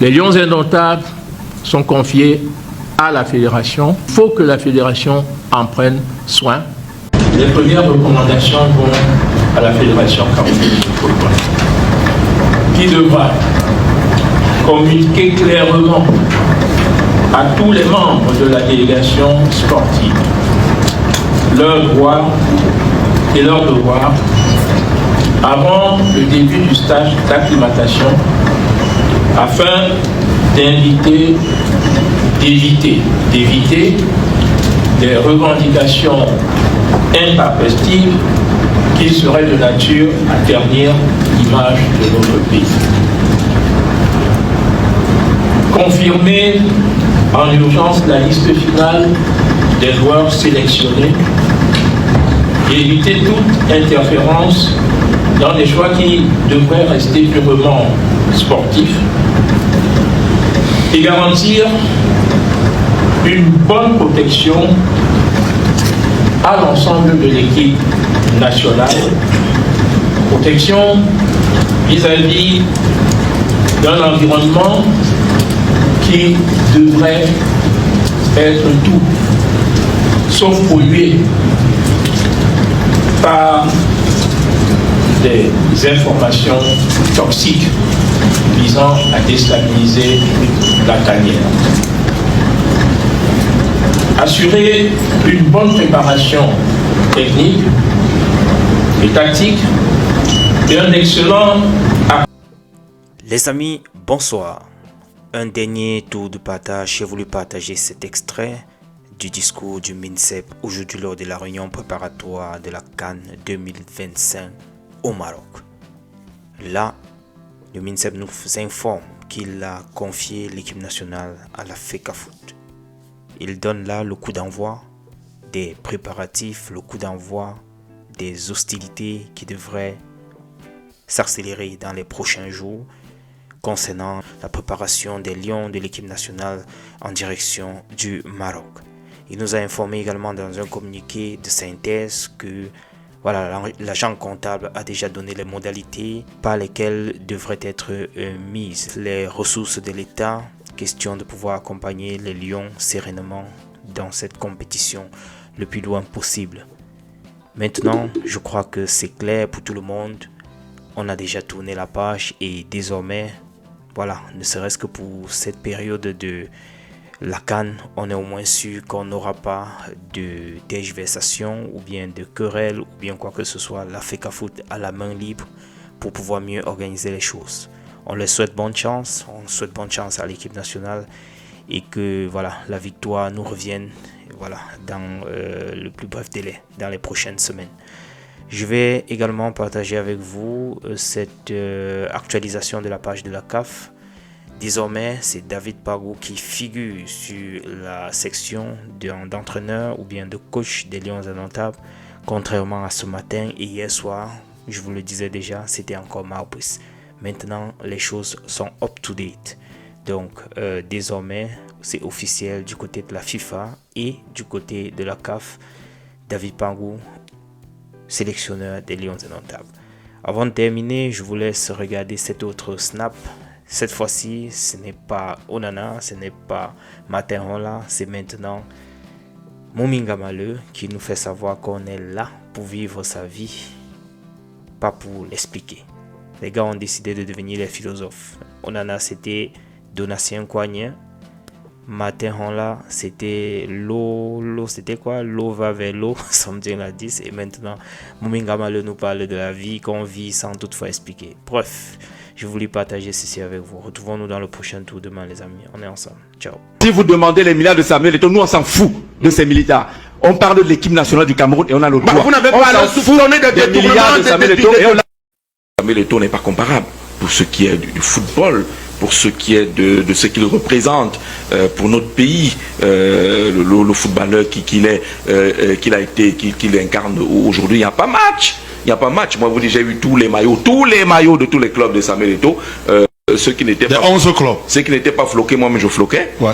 Les Lions indomptables sont confiés à la fédération. Il faut que la fédération en prenne soin. Les premières recommandations vont à la fédération camerounaise de football, qui devra communiquer clairement à tous les membres de la délégation sportive leurs droits et leurs devoirs avant le début du stage d'acclimatation, afin d'éviter des revendications intempestives qui seraient de nature à ternir l'image de notre pays. Confirmer en urgence la liste finale des joueurs sélectionnés et éviter toute interférence dans des choix qui devraient rester purement sportifs, et garantir une bonne protection à l'ensemble de l'équipe nationale, protection vis-à-vis d'un environnement qui devrait être tout sauf pollué par des informations toxiques visant à déstabiliser la carrière. Assurer une bonne préparation technique et tactique et un excellent... Les amis, bonsoir. Un dernier tour de partage. J'ai voulu partager cet extrait du discours du MINSEP aujourd'hui lors de la réunion préparatoire de la CAN 2025 au Maroc. Là, le MINSEP nous informe qu'il a confié l'équipe nationale à la FECAFOOT. Il donne là le coup d'envoi des préparatifs, le coup d'envoi des hostilités qui devraient s'accélérer dans les prochains jours concernant la préparation des Lions de l'équipe nationale en direction du Maroc. Il nous a informé également dans un communiqué de synthèse que l'agent comptable a déjà donné les modalités par lesquelles devraient être mises les ressources de l'État, question de pouvoir accompagner les Lions sereinement dans cette compétition le plus loin possible. Maintenant, je crois que c'est clair pour tout le monde. On a déjà tourné la page et désormais, ne serait-ce que pour cette période de la CAN, on est au moins sûr qu'on n'aura pas de tergiversation ou bien de querelle ou bien quoi que ce soit. La FECAFOOT a la main libre pour pouvoir mieux organiser les choses. On leur souhaite bonne chance, à l'équipe nationale et que la victoire nous revienne dans le plus bref délai, dans les prochaines semaines. Je vais également partager avec vous cette actualisation de la page de la CAF. Désormais, c'est David Pagou qui figure sur la section d'entraîneur ou bien de coach des Lions indomptables, contrairement à ce matin et hier soir. Je vous le disais déjà, c'était encore Maurice. Maintenant, les choses sont up-to-date. Donc, désormais, c'est officiel du côté de la FIFA et du côté de la CAF. David Pagou, sélectionneur des Lions indomptables. Avant de terminer, je vous laisse regarder cet autre snap. Cette fois-ci, ce n'est pas Onana, ce n'est pas Martin Hola, c'est maintenant Mominga Maleu qui nous fait savoir qu'on est là pour vivre sa vie, pas pour l'expliquer. Les gars ont décidé de devenir les philosophes. Onana, c'était Donatien Coignien. Martin Hola, c'était l'eau, c'était quoi? L'eau va vers l'eau, samedi la 10. Et maintenant, Mominga Maleu nous parle de la vie qu'on vit sans toutefois expliquer. Bref. Je voulais partager ceci avec vous. Retrouvons-nous dans le prochain tour demain, les amis. On est ensemble. Ciao. Si vous demandez les milliards de Samuel Eto'o, nous on s'en fout de ces militaires. On parle de l'équipe nationale du Cameroun et on a le droit. Vous n'avez pas soupçonné des milliards de Samuel Eto'o et Samuel Eto'o n'est pas comparable pour ce qui est du football, pour ce qui est de ce qu'il représente pour notre pays, le footballeur qu'il incarne aujourd'hui. Il n'y a pas match. Il n'y a pas match. Moi, vous dites, j'ai eu tous les maillots de tous les clubs de Samuel Eto'o. Ceux qui n'étaient pas floqués, moi, mais je floquais. Ouais.